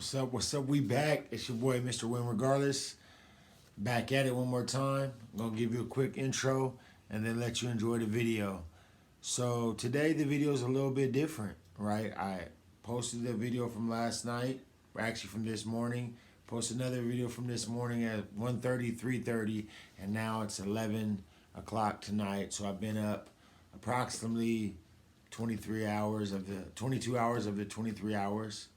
What's up? What's up? We back. It's your boy, Mr. Win Regardless. Back at it one more time. I'm going to give you a quick intro and then let you enjoy the video. So today the video is a little bit different, right? I posted a video from last night, or actually from this morning. Posted another video from this morning at 1:30, 3:30, and now it's 11 o'clock tonight. So I've been up approximately 22 hours of the 23 hours.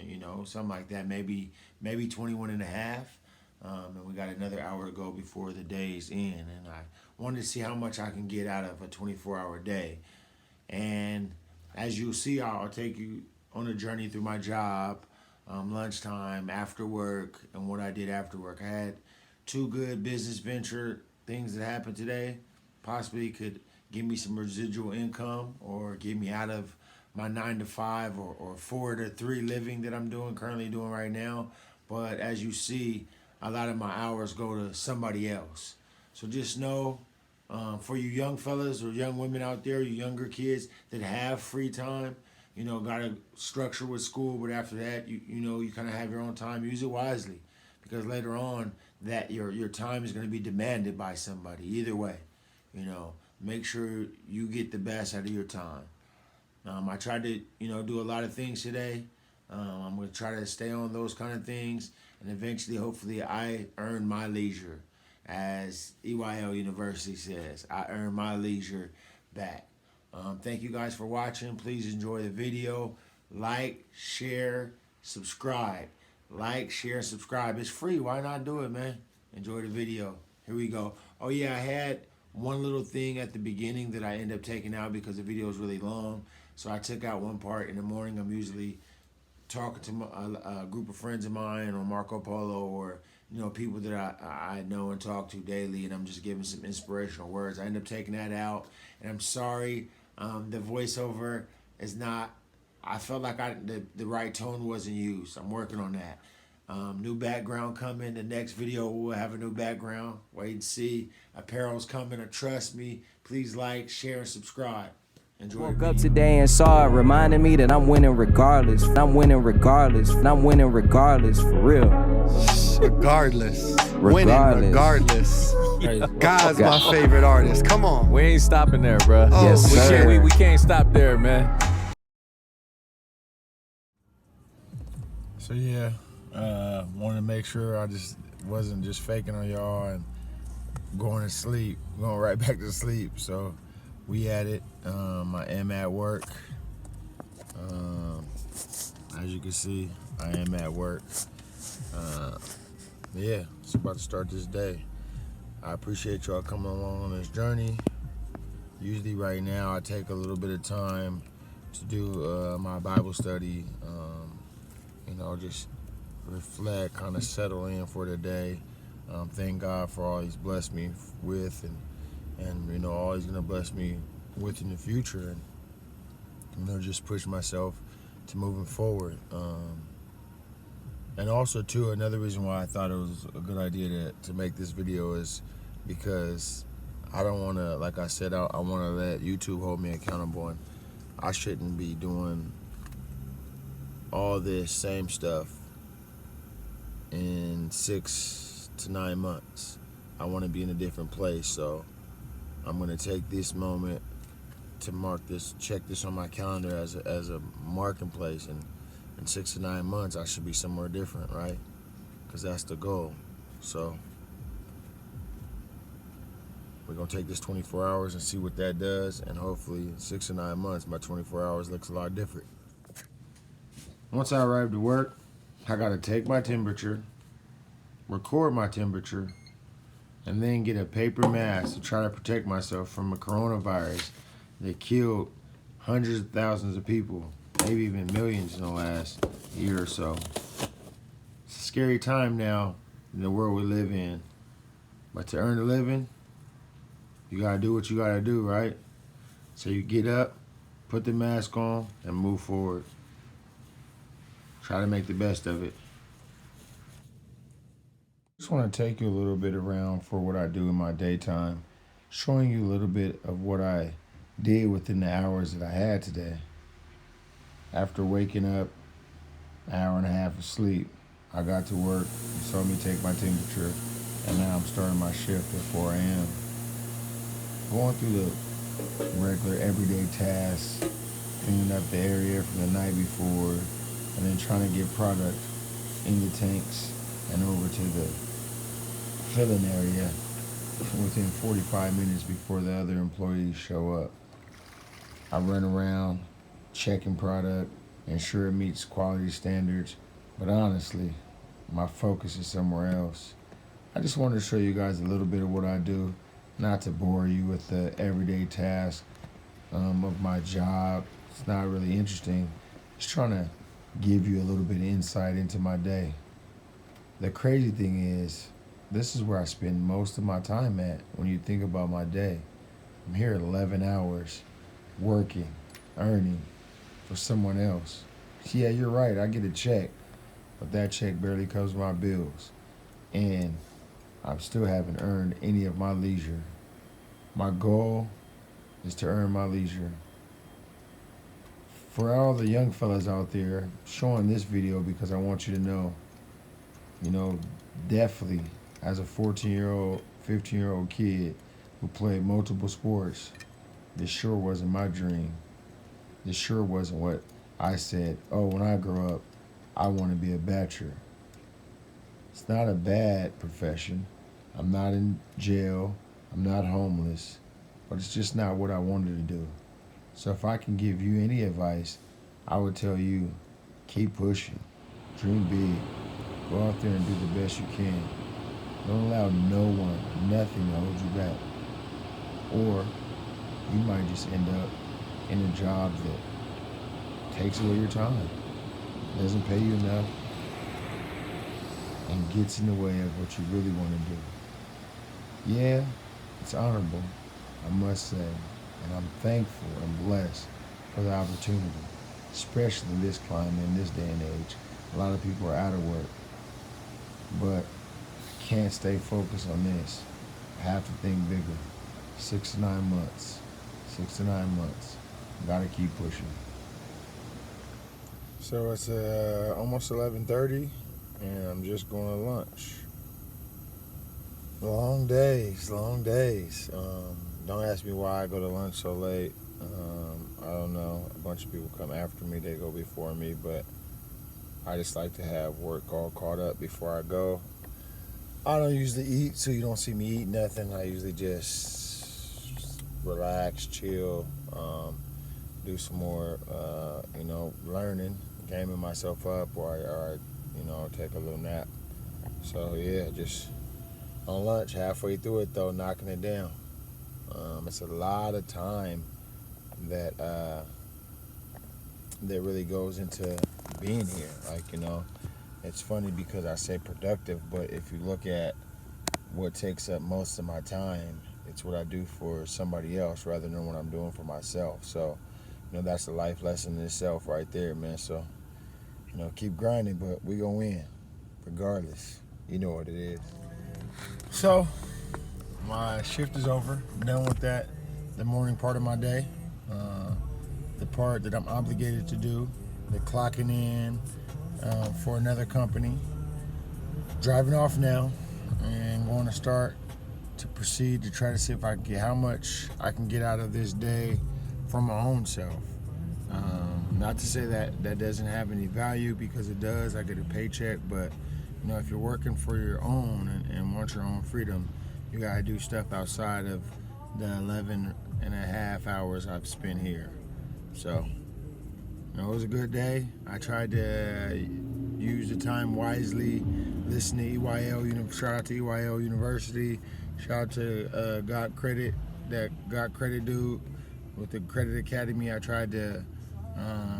You know, something like that, maybe 21 and a half. And we got another hour to go before the day's in. And I wanted to see how much I can get out of a 24-hour day. And as you'll see, I'll take you on a journey through my job, lunchtime, after work, and what I did after work. I had two good business venture things that happened today. Possibly could give me some residual income or get me out of my 9 to 5 or 4 to 3 living that I'm currently doing right now. But as you see, a lot of my hours go to somebody else. So just know, for you young fellas or young women out there, you younger kids that have free time, you know, got to structure with school, but after that, you know, you kind of have your own time. Use it wisely, because later on that your time is going to be demanded by somebody. Either way, you know, make sure you get the best out of your time. I tried to, you know, do a lot of things today. I'm going to try to stay on those kind of things, and eventually, hopefully, I earn my leisure. As EYL University says, I earn my leisure back. Thank you guys for watching. Please enjoy the video. Like, share, subscribe. Like, share, subscribe. It's free. Why not do it, man? Enjoy the video. Here we go. Oh, yeah, I had one little thing at the beginning that I ended up taking out because the video is really long. So I took out one part. In the morning, I'm usually talking to a group of friends of mine, or Marco Polo, or, you know, people that I know and talk to daily, and I'm just giving some inspirational words. I end up taking that out, and I'm sorry, the voiceover is not, I felt like the right tone wasn't used. I'm working on that. New background coming. The next video will have a new background. Wait and see. Apparel's coming. Trust me. Please like, share, and subscribe. Woke up today and saw it, reminding me that I'm winning regardless. I'm winning regardless. I'm winning regardless, for real. Regardless. Winning regardless. God's my favorite artist. Come on. We ain't stopping there, bro. Oh, Yes, sir. We can't stop there, man. So yeah, wanted to make sure I just wasn't just faking on y'all and going right back to sleep. So we at it. I am at work. As you can see, I am at work. Yeah, it's about to start this day. I appreciate y'all coming along on this journey. Usually right now I take a little bit of time to do my Bible study. You know, just reflect, kind of settle in for the day. Thank God for all He's blessed me with, and you know, all He's gonna bless me with in the future, and you know, just push myself to moving forward. And also too, another reason why I thought it was a good idea to make this video is because I don't want to, like I said, I want to let YouTube hold me accountable, and I shouldn't be doing all this same stuff in 6 to 9 months. I want to be in a different place, so I'm going to take this moment to mark this, check this on my calendar as a marking place, and in 6 to 9 months I should be somewhere different, right? Because that's the goal. So we're going to take this 24 hours and see what that does, and hopefully in 6 to 9 months my 24 hours looks a lot different. Once I arrive to work, I got to take my temperature, record my temperature, and then get a paper mask to try to protect myself from a coronavirus that killed hundreds of thousands of people, maybe even millions in the last year or so. It's a scary time now in the world we live in. But to earn a living, you gotta do what you gotta do, right? So you get up, put the mask on, and move forward. Try to make the best of it. Just want to take you a little bit around for what I do in my daytime, showing you a little bit of what I did within the hours that I had today. After waking up an hour and a half of sleep. I got to work, you saw me take my temperature, and now I'm starting my shift at 4 a.m. Going through the regular everyday tasks, cleaning up the area from the night before, and then trying to get product in the tanks and over to the filling area within 45 minutes before the other employees show up. I run around checking product, ensure it meets quality standards, but honestly, my focus is somewhere else. I just wanted to show you guys a little bit of what I do, not to bore you with the everyday task of my job. It's not really interesting. Just trying to give you a little bit of insight into my day. The crazy thing is, this is where I spend most of my time at when you think about my day. I'm here 11 hours working, earning for someone else. Yeah, you're right, I get a check, but that check barely covers my bills. And I still haven't earned any of my leisure. My goal is to earn my leisure. For all the young fellas out there, showing this video because I want you to know, definitely as a 14-year-old, 15-year-old kid who played multiple sports, this sure wasn't my dream. This sure wasn't what I said, oh, when I grow up, I want to be a bachelor. It's not a bad profession. I'm not in jail. I'm not homeless. But it's just not what I wanted to do. So if I can give you any advice, I would tell you, keep pushing. Dream big. Go out there and do the best you can. Don't allow no one, nothing to hold you back. Or you might just end up in a job that takes away your time, doesn't pay you enough, and gets in the way of what you really want to do. Yeah, it's honorable, I must say, and I'm thankful and blessed for the opportunity, especially in this climate, in this day and age. A lot of people are out of work, but I can't stay focused on this. I have to think bigger. 6 to 9 months. 6 to 9 months. Gotta keep pushing. So it's almost 11:30, and I'm just going to lunch. Long days, long days. Don't ask me why I go to lunch so late. I don't know. A bunch of people come after me. They go before me, but I just like to have work all caught up before I go. I don't usually eat, so you don't see me eat nothing. I usually just relax, chill, do some more, learning, gaming myself up, or take a little nap. So yeah, just on lunch, halfway through it though, knocking it down. It's a lot of time that really goes into being here. It's funny because I say productive, but if you look at what takes up most of my time, it's what I do for somebody else rather than what I'm doing for myself. So, that's a life lesson in itself right there, man. So, keep grinding, but we gonna win regardless. You know what it is. So, my shift is over. I'm done with that, the morning part of my day. The part that I'm obligated to do, the clocking in for another company. Driving off now and going to start to proceed to try to see if I can get how much I can get out of this day for my own self. Not to say that doesn't have any value, because it does. I get a paycheck, but if you're working for your own and want your own freedom, you gotta do stuff outside of the 11 and a half hours I've spent here. So, it was a good day. I tried to use the time wisely, listen to EYL, shout out to EYL University, shout out to Got Credit, that Got Credit dude with the Credit Academy. I tried to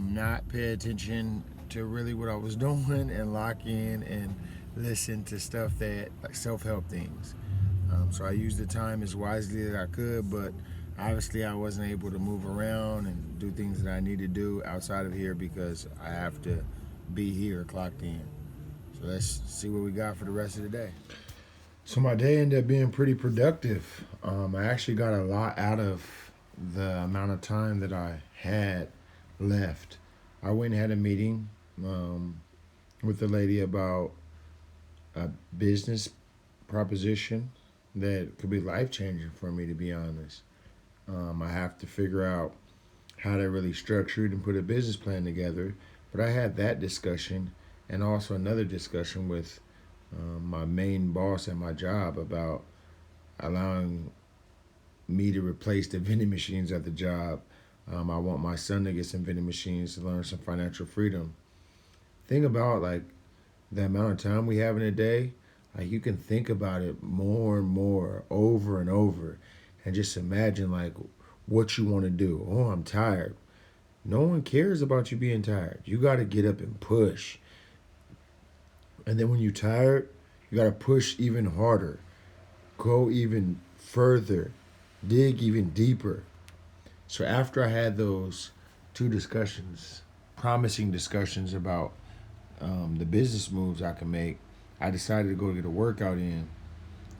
not pay attention to really what I was doing and lock in and listen to stuff like self-help things. So I used the time as wisely as I could, but obviously I wasn't able to move around and do things that I need to do outside of here because I have to be here clocked in. So let's see what we got for the rest of the day. So my day ended up being pretty productive. I actually got a lot out of the amount of time that I had left. I went and had a meeting with a lady about a business proposition that could be life changing for me, to be honest. I have to figure out how to really structure it and put a business plan together. But I had that discussion and also another discussion with my main boss at my job about allowing me to replace the vending machines at the job. I want my son to get some vending machines to learn some financial freedom. Think about like the amount of time we have in a day. Like you can think about it more and more, over and over, and just imagine like what you want to do. Oh, I'm tired. No one cares about you being tired. You got to get up and push. And then when you're tired, you got to push even harder, go even further, dig even deeper. So after I had those two discussions, promising discussions about the business moves I can make, I decided to go get a workout in.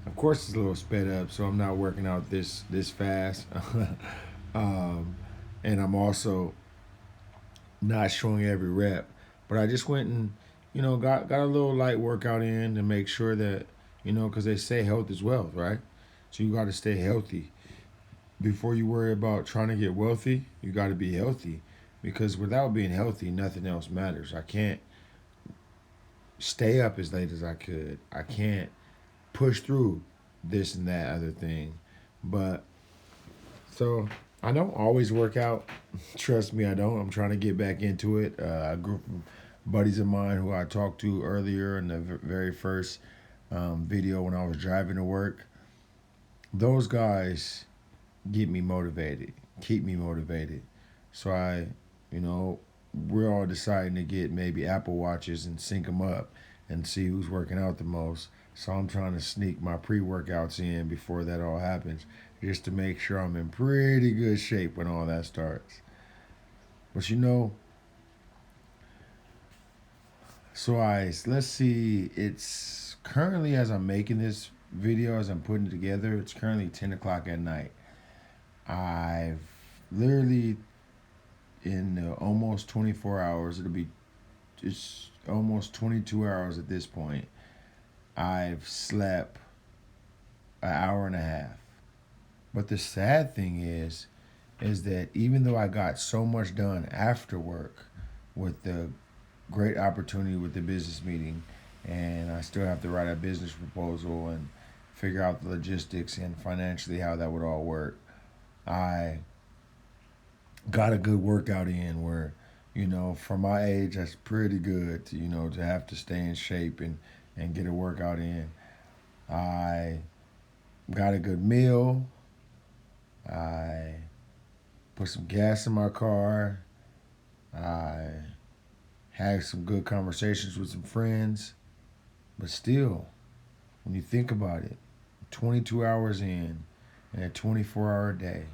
Of course, it's a little sped up, so I'm not working out this fast, and I'm also not showing every rep. But I just went and got a little light workout in to make sure that because they say health is wealth, right? So you got to stay healthy. Before you worry about trying to get wealthy, you got to be healthy, because without being healthy, nothing else matters. I can't stay up as late as I could. I can't push through this and that other thing. But so I don't always work out. Trust me, I don't. I'm trying to get back into it. A group of buddies of mine who I talked to earlier in the very first video when I was driving to work, those guys get me motivated, keep me motivated. So we're all deciding to get maybe Apple Watches and sync them up and see who's working out the most. So I'm trying to sneak my pre-workouts in before that all happens, just to make sure I'm in pretty good shape when all that starts. But so let's see, it's currently, as I'm making this video, as I'm putting it together, it's currently 10 o'clock at night. I've literally, in almost 24 hours, it'll be just almost 22 hours at this point, I've slept an hour and a half. But the sad thing is that even though I got so much done after work with the great opportunity with the business meeting, and I still have to write a business proposal and figure out the logistics and financially how that would all work, I got a good workout in where, for my age, that's pretty good to, to have to stay in shape and get a workout in. I got a good meal. I put some gas in my car. I had some good conversations with some friends. But still, when you think about it, 22 hours in a 24-hour day,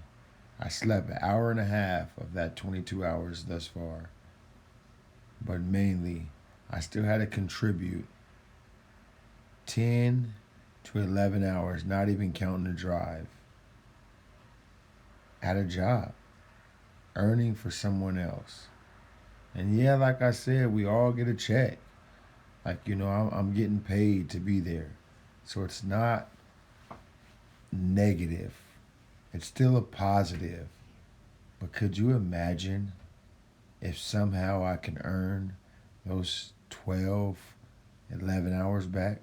I slept an hour and a half of that 22 hours thus far. But mainly, I still had to contribute 10 to 11 hours, not even counting the drive, at a job, earning for someone else. And yeah, like I said, we all get a check. Like, I'm getting paid to be there. So it's not negative. It's still a positive. But could you imagine if somehow I can earn those 12, 11 hours back?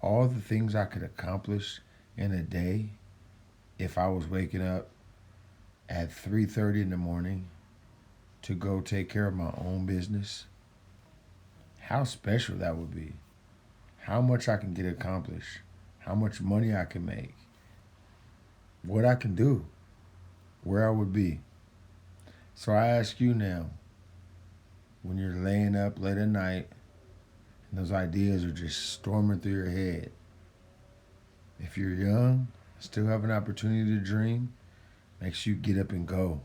All the things I could accomplish in a day if I was waking up at 3:30 in the morning to go take care of my own business. How special that would be. How much I can get accomplished. How much money I can make. What I can do. Where I would be. So I ask you now, when you're laying up late at night and those ideas are just storming through your head, if you're young, still have an opportunity to dream, make sure you get up and go.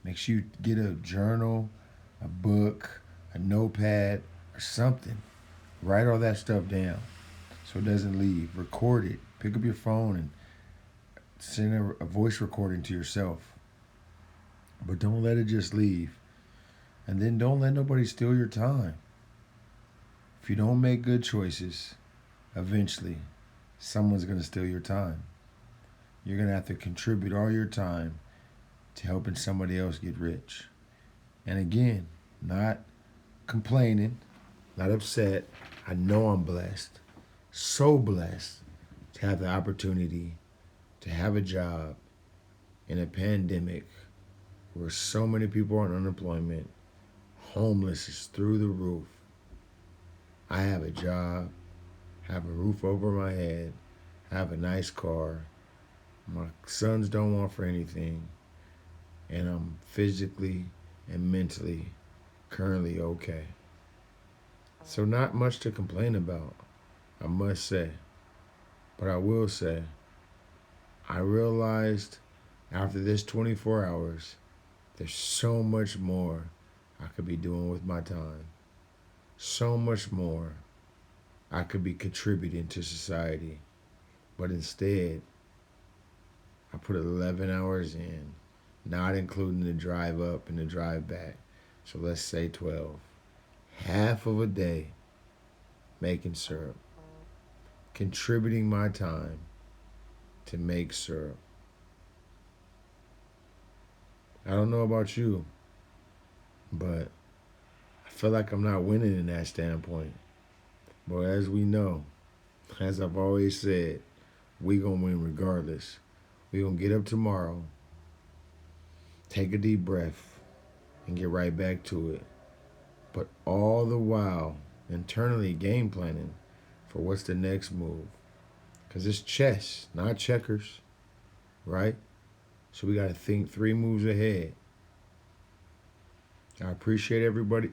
Make sure you get a journal, a book, a notepad, or something. Write all that stuff down so it doesn't leave. Record it. Pick up your phone and send a voice recording to yourself. But don't let it just leave. And then don't let nobody steal your time. If you don't make good choices, eventually someone's going to steal your time. You're going to have to contribute all your time to helping somebody else get rich. And again, not complaining, not upset. I know I'm blessed, so blessed to have the opportunity to have a job in a pandemic where so many people are on unemployment, homeless is through the roof. I have a job, have a roof over my head, have a nice car. My sons don't want for anything, and I'm physically and mentally currently okay. So not much to complain about, I must say. But I will say, I realized after this 24 hours, there's so much more I could be doing with my time. So much more I could be contributing to society. But instead, I put 11 hours in, not including the drive up and the drive back. So let's say 12. Half of a day making syrup, contributing my time to make syrup. I don't know about you, but I feel like I'm not winning in that standpoint. But as we know, as I've always said, we gonna win regardless. We gonna get up tomorrow, take a deep breath, and get right back to it. But all the while, internally game planning for what's the next move. Because it's chess, not checkers, right? So we got to think 3 moves ahead. I appreciate everybody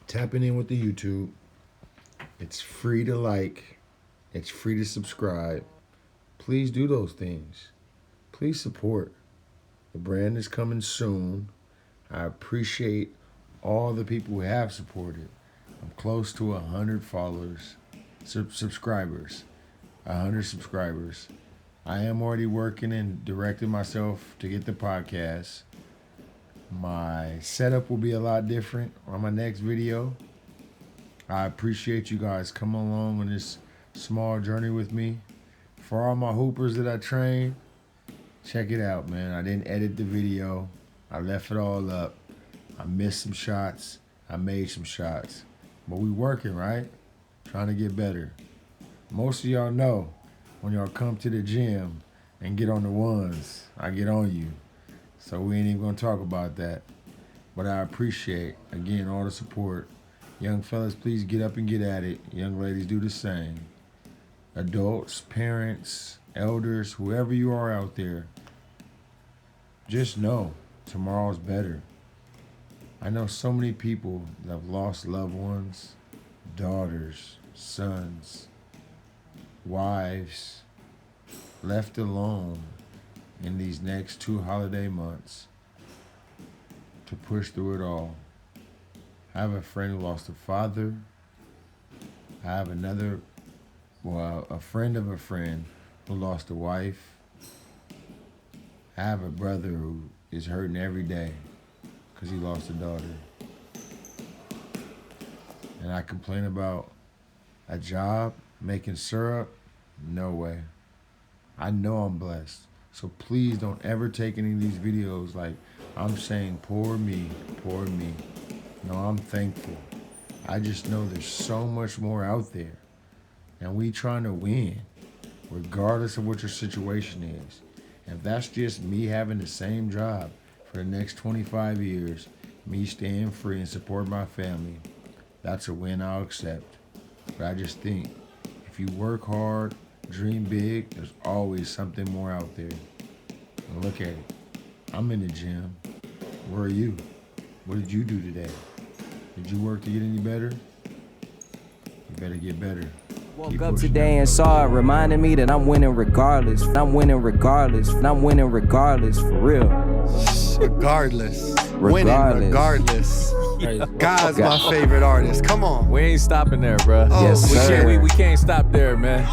tapping in with the YouTube. It's free to like. It's free to subscribe. Please do those things. Please support. The brand is coming soon. I appreciate all the people who have supported. I'm close to 100 followers, subscribers, 100 subscribers. I am already working and directing myself to get the podcast. My setup will be a lot different on my next video. I appreciate you guys coming along on this small journey with me. For all my hoopers that I train, check it out, man. I didn't edit the video. I left it all up. I missed some shots. I made some shots. But we working, right? Trying to get better. Most of y'all know when y'all come to the gym and get on the ones, I get on you. So we ain't even gonna talk about that. But I appreciate, again, all the support. Young fellas, please get up and get at it. Young ladies, do the same. Adults, parents, elders, whoever you are out there, just know tomorrow's better. I know so many people that have lost loved ones, daughters, sons, wives, left alone in these next 2 holiday months to push through it all. I have a friend who lost a father. I have a friend of a friend who lost a wife. I have a brother who is hurting every day because he lost a daughter. And I complain about a job, making syrup? No way. I know I'm blessed. So please don't ever take any of these videos like I'm saying, poor me, poor me. No, I'm thankful. I just know there's so much more out there. And we trying to win, regardless of what your situation is. If that's just me having the same job for the next 25 years, me staying free and support my family, that's a win I'll accept. But I just think if you work hard, dream big, there's always something more out there. And look at it. I'm in the gym. Where are you? What did you do today? Did you work to get any better? You better get better. Woke up today and saw it, reminding me that I'm winning regardless. I'm winning regardless. I'm winning regardless, for real. Regardless. Winning regardless. God's my favorite artist. Come on. We ain't stopping there, bro. Oh, Yes, sir. We can't stop there, man.